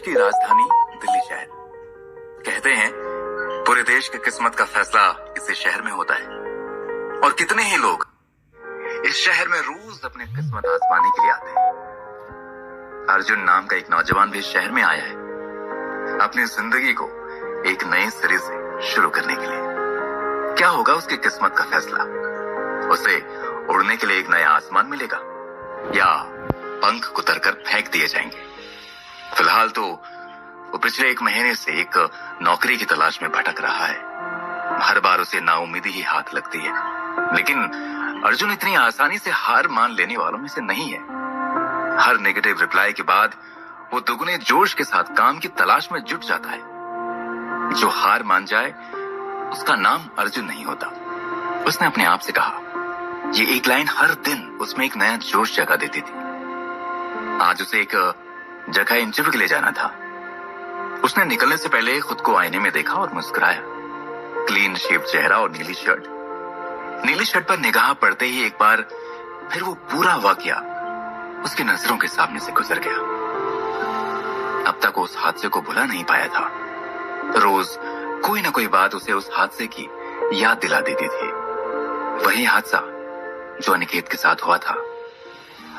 की राजधानी दिल्ली शहर। कहते हैं पूरे देश की किस्मत का फैसला इसी शहर में होता है और कितने ही लोग इस शहर में रोज अपनी किस्मत आजमाने के लिए आते हैं। अर्जुन नाम का एक नौजवान भी इस शहर में आया है अपनी जिंदगी को एक नए सिरे से शुरू करने के लिए। क्या होगा उसकी किस्मत का फैसला? उसे उड़ने के लिए एक नया आसमान मिलेगा या पंख कुतरकर फेंक दिए जाएंगे? फिलहाल तो वो पिछले 1 महीने से एक नौकरी की तलाश में भटक रहा है। हर बार उसे नाउम्मीदी ही हाथ लगती है, लेकिन अर्जुन इतनी आसानी से हार मान लेने वालों में से नहीं है। हर नेगेटिव रिप्लाई के बाद वो दुगने जोश के साथ काम की तलाश में जुट जाता है। जो हार मान जाए उसका नाम अर्जुन नहीं होता। उसने अपने आप से कहा, ये एक लाइन हर दिन उसमें एक नया जोश जगा देती थी। आज उसे एक जगह इंटरव्यू के लिए जाना था। उसने निकलने से पहले खुद को आईने में देखा और मुस्कुराया। क्लीन शेव चेहरा और नीली शर्ट। नीली शर्ट पर निगाह पड़ते ही एक बार फिर वो पूरा वाकया उसकी नजरों के सामने से गुजर गया। अब तक वो उस हादसे को भुला नहीं पाया था। रोज कोई ना कोई बात उसे उस हादसे की याद दिला देती थी। वही हादसा जो अनिकेत के साथ हुआ था।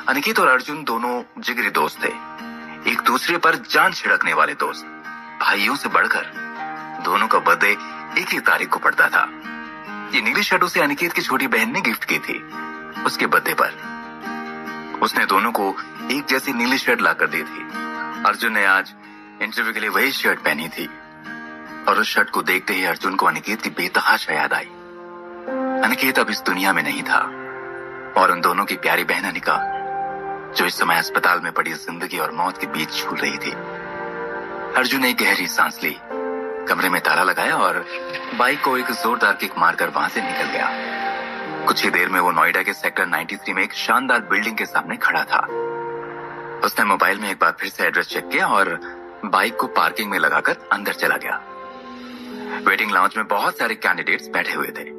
अनिकेत और अर्जुन दोनों जिगरी दोस्त थे, एक दूसरे पर जान छिड़कने वाले दोस्त। भाइयों से बढ़कर दोनों का बर्थडे एक ही तारीख को पड़ता था। ये नीली शर्ट उसे अनिकेत की छोटी बहन ने गिफ्ट की थी उसके बर्थडे पर। उसने दोनों को एक जैसी नीली शर्ट लाकर दी थी। अर्जुन ने आज इंटरव्यू के लिए वही शर्ट पहनी थी और उस शर्ट को देखते ही अर्जुन को अनिकेत की बेतहाशा याद आई। अनिकेत अब इस दुनिया में नहीं था और उन दोनों की प्यारी बहन अनिका, जो इस समय अस्पताल में पड़ी जिंदगी और मौत के बीच झूल रही थी। अर्जुन ने एक गहरी सांस ली, कमरे में ताला लगाया और बाइक को एक जोरदार किक मारकर वहां से निकल गया। कुछ ही देर में वो नोएडा के सेक्टर 93 में एक शानदार बिल्डिंग के सामने खड़ा था। उसने मोबाइल में एक बार फिर से एड्रेस चेक किया और बाइक को पार्किंग में लगाकर अंदर चला गया। वेटिंग लाउंज में बहुत सारे कैंडिडेट्स बैठे हुए थे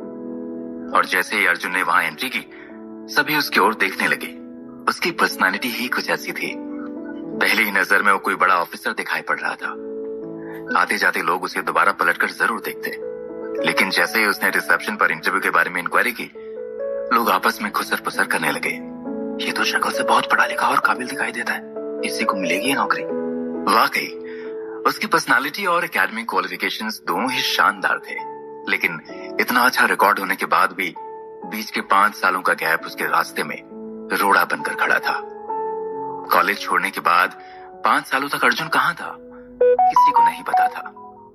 और जैसे ही अर्जुन ने वहां एंट्री की, सभी उसकी ओर देखने लगे। उसकी पर्सनालिटी ही कुछ ऐसी थी। पहली ही नजर में वो कोई बड़ा ऑफिसर दिखाई पड़ रहा था। आते जाते लोग उसे दोबारा पलटकर जरूर देखते, लेकिन जैसे ही उसने रिसेप्शन पर इंटरव्यू के बारे में इंक्वायरी की, लोग आपस में खुसर पुसर करने लगे। ये तो शक्ल से बहुत पढ़ा लिखा और काबिल दिखाई देता है, इसी को मिलेगी ये नौकरी। वाकई उसकी पर्सनालिटी और एकेडमिक क्वालिफिकेशंस दोनों ही शानदार थे, लेकिन इतना अच्छा रिकॉर्ड होने के बाद भी बीच के 5 सालों का गैप उसके रास्ते में रोड़ा बनकर खड़ा था। कॉलेज छोड़ने के बाद 5 सालों तक अर्जुन कहाँ था, किसी को नहीं पता था।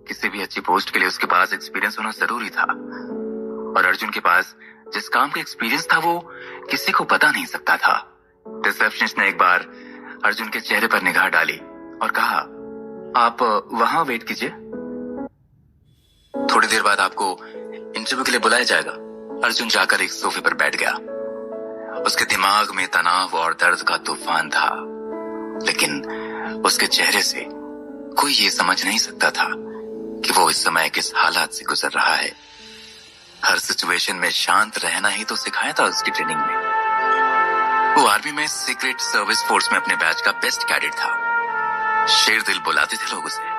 किसी भी अच्छी पोस्ट के लिए उसके पास एक्सपीरियंस होना जरूरी था और अर्जुन के पास जिस काम का एक्सपीरियंस था वो किसी को पता नहीं सकता था। रिसेप्शनिस्ट ने एक बार अर्जुन के चेहरे पर निगाह डाली और कहा, आप वहां वेट कीजिए, थोड़ी देर बाद आपको इंटरव्यू के लिए बुलाया जाएगा। अर्जुन जाकर एक सोफे पर बैठ गया। उसके दिमाग में तनाव और दर्द का तूफान था, लेकिन उसके चेहरे से कोई ये समझ नहीं सकता था कि वो इस समय किस हालात से गुजर रहा है। हर सिचुएशन में शांत रहना ही तो सिखाया था उसकी ट्रेनिंग में। वो आर्मी में सीक्रेट सर्विस फोर्स में अपने बैच का बेस्ट कैडेट था। शेर दिल बुलाते थे लोग उसे।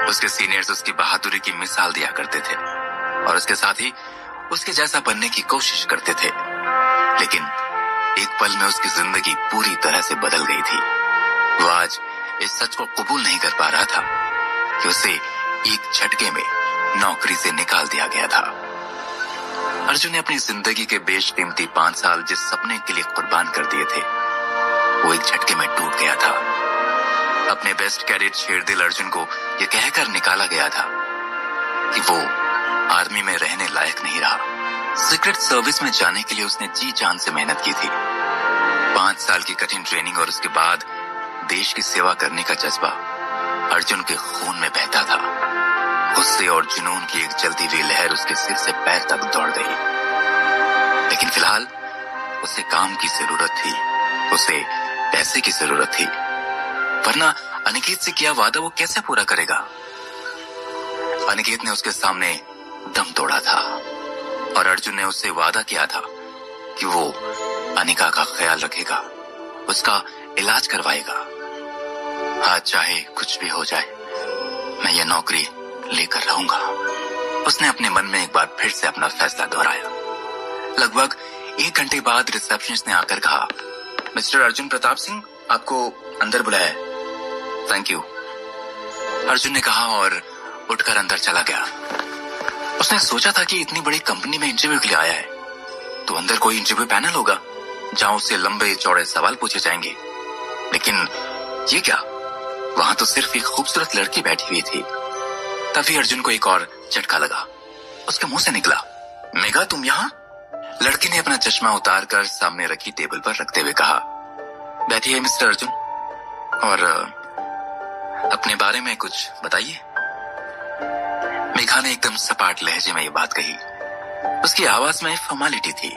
उसके सीनियर्स उसकी बहादुरी की मिसाल दिया करते थे और उसके साथ ही उसके जैसा बनने की कोशिश करते थे, लेकिन एक पल में उसकी जिंदगी पूरी तरह से बदल गई थी। वो आज इस सच को कबूल नहीं कर पा रहा था कि उसे एक झटके में नौकरी से निकाल दिया गया था। अर्जुन ने अपनी जिंदगी के बेशकीमती 5 साल जिस सपने के लिए कुर्बान कर दिए थे, वो एक झटके में टूट गया था। अपने बेस्ट कैडेट शेरदिल अर्जुन को यह कहकर निकाला गया था कि वो आर्मी में रहने लायक नहीं रहा। सीक्रेट सर्विस में जाने के लिए उसने जी जान से मेहनत की थी। 5 साल की कठिन ट्रेनिंग और उसके बाद देश की सेवा करने का जज्बा अर्जुन के खून में बहता था। गुस्से और जुनून की एक जलती हुई लहर उसके सिर से पैर तक दौड़ गई। लेकिन फिलहाल उसे काम की जरूरत थी, उसे पैसे की जरूरत थी, वरना अनिकेत से किया वादा वो कैसे पूरा करेगा? अनिकेत ने उसके सामने दम तोड़ा था और अर्जुन ने उससे वादा किया था कि वो अनिका का ख्याल रखेगा, उसका इलाज करवाएगा। आज चाहे कुछ भी हो जाए, मैं ये नौकरी लेकर रहूंगा। उसने अपने मन में एक बार फिर से अपना फैसला दोहराया। लगभग 1 घंटे बाद रिसेप्शनिस्ट ने आकर कहा, मिस्टर अर्जुन प्रताप सिंह, आपको अंदर बुलाया है। थैंक यू, अर्जुन ने कहा और उठकर अंदर चला गया। उसने सोचा था कि इतनी बड़ी कंपनी में इंटरव्यू के लिए आया है तो अंदर कोई इंटरव्यू पैनल होगा जहां उससे लंबे चौड़े सवाल पूछे जाएंगे, लेकिन ये क्या, वहां तो सिर्फ एक खूबसूरत लड़की बैठी हुई थी। तभी अर्जुन को एक और झटका लगा। उसके मुंह से निकला, मेघा तुम यहाँ? लड़की ने अपना चश्मा उतारकर सामने रखी टेबल पर रखते हुए कहा, बैठिए मिस्टर अर्जुन, और अपने बारे में कुछ बताइए। मेघा ने एकदम सपाट लहजे में ये बात कही। उसकी आवाज में फॉर्मेलिटी थी।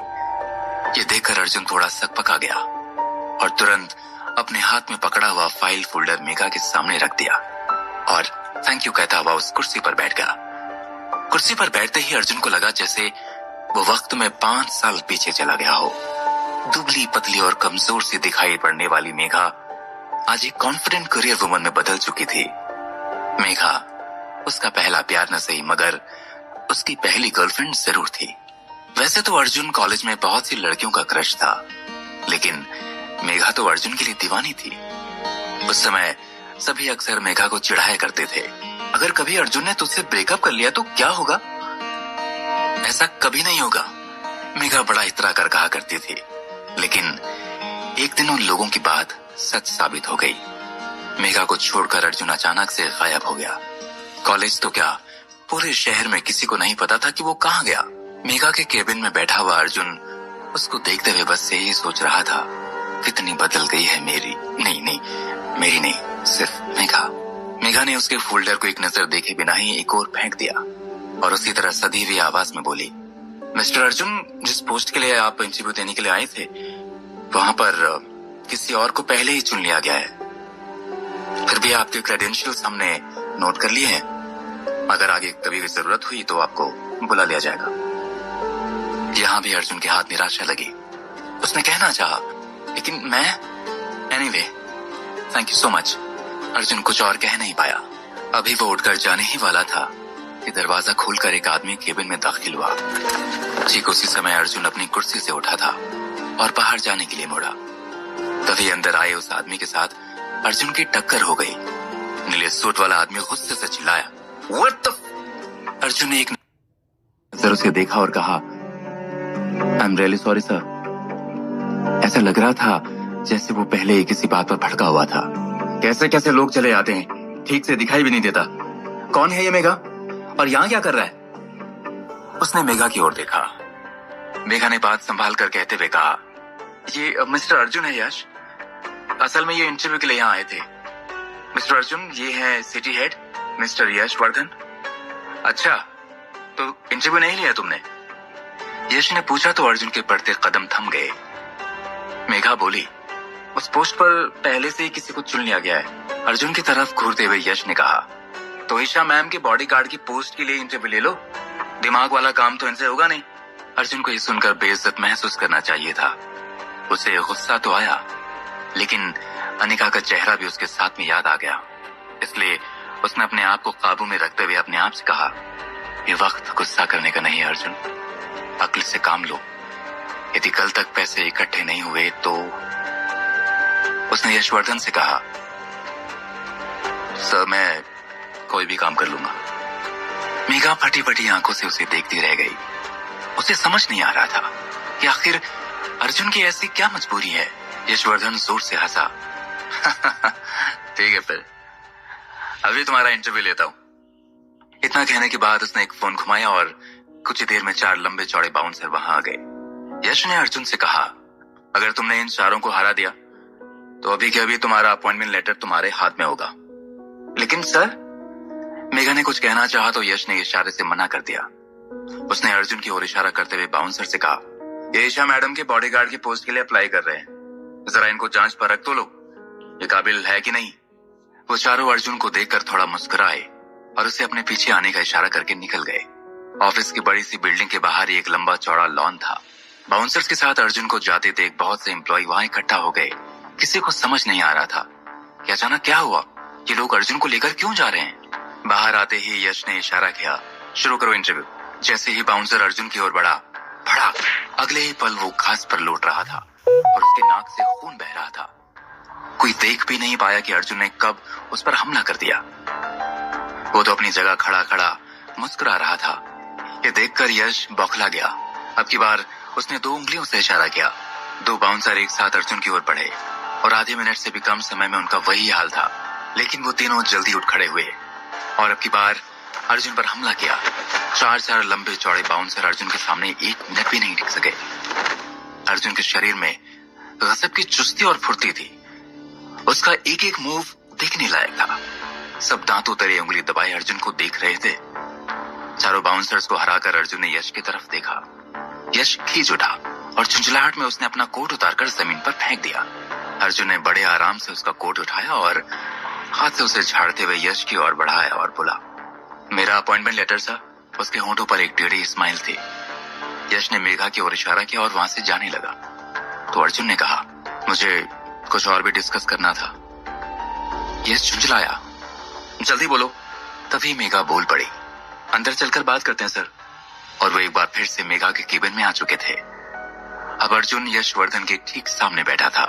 ये देखकर अर्जुन थोड़ा सकपका गया और तुरंत अपने हाथ में पकड़ा हुआ फाइल फोल्डर मेघा के सामने रख दिया और थैंक यू कहता हुआ उस कुर्सी पर बैठ गया। कुर्सी पर बैठते ही अर्जुन को लगा जैसे वो वक्त में 5 साल पीछे चला गया हो। दुबली पतली और कमजोर सी दिखाई पड़ने वाली मेघा आज एक कॉन्फिडेंट करियर वुमन में बदल चुकी थी। मेघा उसका पहला प्यार न सही मगर उसकी पहली गर्लफ्रेंड जरूर थी। वैसे तो अर्जुन कॉलेज में बहुत सी लड़कियों का क्रश था, लेकिन मेघा तो अर्जुन के लिए दीवानी थी। उस समय सभी अक्सर मेघा को चिढ़ाया करते थे, अगर कभी अर्जुन ने तुझसे ब्रेकअप कर लिया तो क्या होगा? ऐसा कभी नहीं होगा, मेघा बड़ा इतरा कर कहा करती थी। लेकिन एक दिन उन लोगों की बात सच साबित हो गई। मेघा को छोड़कर अर्जुन अचानक से गायब हो गया। कॉलेज तो क्या, पूरे शहर में किसी को नहीं पता था कि वो कहाँ गया। मेघा के केबिन में बैठा हुआ अर्जुन उसको देखते हुए बस यही सोच रहा था, कितनी बदल गई है मेरी नहीं, सिर्फ मेघा। मेघा ने उसके फोल्डर को एक नजर देखे बिना ही एक और फेंक दिया और उसी तरह सधी हुई आवाज में बोली, मिस्टर अर्जुन, जिस पोस्ट के लिए आप इंटरव्यू देने के लिए आए थे वहां पर किसी और को पहले ही चुन लिया गया है। फिर भी आपके क्रेडेंशियल्स हमने नोट कर लिए हैं, अगर आगे कभी भी जरूरत हुई तो आपको बुला लिया जाएगा। यहां भी अर्जुन के हाथ निराशा लगी। उसने कहना चाहा, लेकिन मैं anyway thank you so much. Arjun कुछ और कह नहीं पाया। अभी वो उठकर जाने ही वाला था कि दरवाजा खोलकर एक आदमी केबिन में दाखिल हुआ। ठीक उसी समय अर्जुन अपनी कुर्सी से उठा था और बाहर जाने के लिए मुड़ा। तभी अंदर आए उस आदमी के साथ अर्जुन की टक्कर हो गई। नीले सूट वाला आदमी गुस्से से चिल्लाया, What the? अर्जुन ने एक नजर उसे देखा और कहा, I am really sorry sir. ऐसा लग रहा था जैसे वो पहले ही किसी बात पर भड़का हुआ था। कैसे कैसे लोग चले आते हैं, ठीक से दिखाई भी नहीं देता। कौन है ये मेघा और यहाँ क्या कर रहा है? उसने मेघा की ओर देखा। मेघा ने बात संभाल कर कहते हुए कहा, ये मिस्टर अर्जुन है यश, असल में ये इंटरव्यू के लिए यहाँ आए थे। मिस्टर अर्जुन, ये है सिटी हेड मिस्टर यश वर्धन। अच्छा, तो इंटरव्यू नहीं लिया तुमने? यश ने पूछा तो अर्जुन के बढ़ते कदम थम गए। मेघा बोली, उस पोस्ट पर पहले से ही किसी को चुन लिया गया है। अर्जुन की तरफ घूरते हुए यश ने कहा, तो ईशा मैम के बॉडीगार्ड की पोस्ट के लिए इंटरव्यू ले लो, दिमाग वाला काम तो इनसे होगा नहीं। अर्जुन को ये सुनकर बेइज्जत महसूस करना चाहिए था। उसे गुस्सा तो आया, लेकिन अनिका का चेहरा भी उसके साथ में याद आ गया। इसलिए उसने अपने आप को काबू में रखते हुए अपने आप से कहा, ये वक्त गुस्सा करने का नहीं है अर्जुन, अक्ल से काम लो। यदि कल तक पैसे इकट्ठे नहीं हुए तो। उसने यशवर्धन से कहा, सर मैं कोई भी काम कर लूंगा। मेघा फटी फटी आंखों से उसे देखती रह गई। उसे समझ नहीं आ रहा था कि आखिर अर्जुन की ऐसी क्या मजबूरी है। यशवर्धन जोर से हंसा, ठीक है फिर अभी तुम्हारा इंटरव्यू लेता हूं। इतना कहने के बाद उसने एक फोन घुमाया और कुछ ही देर में 4 लंबे चौड़े बाउंसर वहां आ गए। यश ने अर्जुन से कहा, अगर तुमने इन चारों को हरा दिया तो अभी के अभी तुम्हारा अपॉइंटमेंट लेटर तुम्हारे हाथ में होगा। लेकिन सर, मेघा ने कुछ कहना चाहा तो यश ने इशारे से मना कर दिया। उसने अर्जुन की ओर इशारा करते हुए बाउंसर से कहा, ये ईशा मैडम के बॉडीगार्ड की पोस्ट के लिए अप्लाई कर रहे हैं, जरा इनको जांच परख तो लो, ये काबिल है कि नहीं। वो चारों अर्जुन को देखकर थोड़ा मुस्कुराए और उसे अपने पीछे आने का इशारा करके निकल गए। ऑफिस की बड़ी सी बिल्डिंग के बाहर ही एक लंबा चौड़ा लॉन था। बाउंसर्स के साथ अर्जुन को जाते देख बहुत से एम्प्लॉय वहां इकट्ठा हो गए। किसी को समझ नहीं आ रहा था कि अचानक क्या हुआ, ये लोग अर्जुन को लेकर क्यों जा रहे हैं। बाहर आते ही यश ने इशारा किया, शुरू करो इंटरव्यू। जैसे ही बाउंसर अर्जुन की ओर बढ़ा, भड़ाक, अगले ही पल वो घास पर लौट रहा था और उसके नाक से खून बह रहा था। कोई देख भी नहीं पाया कि अर्जुन ने कब उस पर हमला कर दिया। वो तो अपनी जगह खड़ा खड़ा मुस्कुरा रहा था। ये देखकर यश बौखला गया। अब की बार उसने 2 उंगलियों से इशारा किया। 2 बाउंसर एक साथ अर्जुन की ओर बढ़े और आधे मिनट से भी कम समय में उनका वही हाल था। लेकिन वो तीनों जल्दी उठ खड़े हुए और अब की बार अर्जुन पर हमला किया। 4 लंबे चौड़े बाउंसर अर्जुन के सामने 1 मिनट भी नहीं टिक सके। अर्जुन के शरीर में गजब की चुस्ती और फुर्ती थी। उसका एक एक मूव देखने लायक था। सब दांतों तले उंगली दबाए अर्जुन को देख रहे थे। चारों बाउंसर्स को हराकर अर्जुन ने यश की तरफ देखा। यश खींच उठा और झुंझलाहट में उसने अपना कोट उतारकर जमीन पर फेंक दिया। अर्जुन ने बड़े आराम से उसका कोट उठाया और हाथ से उसे झाड़ते हुए यश की ओर बढ़ाया और बोला, मेरा अपॉइंटमेंट लेटर सर। उसके होंठों पर एक टेढ़ी स्माइल थी। यश ने मेघा की ओर इशारा किया और वहां से जाने लगा। तो अर्जुन ने कहा, मुझे कुछ और भी डिस्कस करना था। यश झुंझलाया, जल्दी बोलो। तभी मेघा बोल पड़ी, अंदर चलकर बात करते हैं सर। और वो एक बार फिर से मेघा के केबिन में आ चुके थे। अब अर्जुन यशवर्धन के ठीक सामने बैठा था।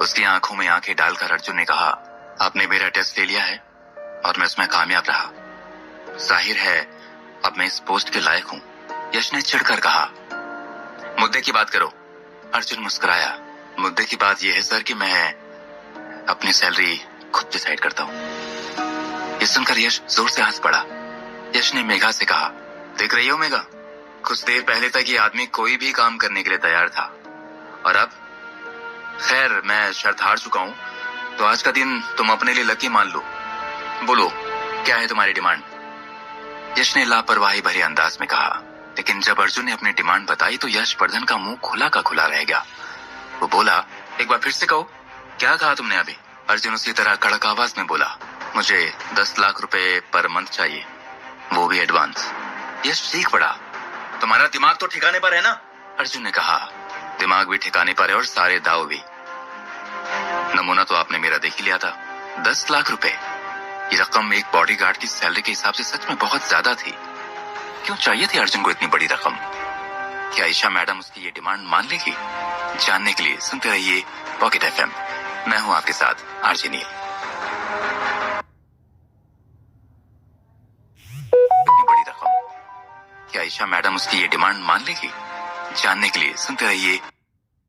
उसकी आंखों में आंखें डालकर अर्जुन ने कहा, आपने मेरा टेस्ट ले लिया है और मैं उसमें कामयाब रहा। जाहिर है अब मैं इस पोस्ट के लायक हूं। यश ने चिढ़कर कहा, मुद्दे की बात करो। अर्जुन मुस्कुराया, मुद्दे की बात यह है सर कि मैं अपनी सैलरी खुद डिसाइड करता हूं। ये सुनकर यश जोर से हंस पड़ा। यश ने मेघा से कहा, देख रही हो मेघा, कुछ देर पहले तक ये आदमी कोई भी काम करने के लिए तैयार था और अब खैर मैं शर्त हार चुका हूं, तो आज का दिन तुम अपने लिए लकी मान लो। बोलो क्या है तुम्हारी डिमांड। यश ने लापरवाही भरे अंदाज में कहा। लेकिन जब अर्जुन ने अपनी डिमांड बताई तो यशवर्धन का मुंह खुला का खुला रह गया। वो बोला, एक बार फिर से कहो, क्या कहा तुमने अभी। अर्जुन उसी तरह कड़क आवाज में बोला, मुझे 10 लाख रुपए पर मंथ चाहिए, वो भी एडवांस। यश चीख पड़ा, तुम्हारा दिमाग तो ठिकाने पर है ना। अर्जुन ने कहा, दिमाग भी ठिकाने पर है और सारे दाव भी। नमूना तो आपने मेरा देख ही लिया था। 10 लाख रुपए, ये रकम एक बॉडीगार्ड की सैलरी के हिसाब से सच में बहुत ज्यादा थी। क्यों चाहिए थी अर्जुन को इतनी बड़ी रकम। क्या ईशा मैडम उसकी ये डिमांड मान लेगी। जानने के लिए सुनते रहिए पॉकेट एफएम। मैं हूं आपके साथ आरजे नील। इतनी बड़ी रकम, क्या ईशा मैडम उसकी ये डिमांड मान लेगी। जानने के लिए सुनते रहिए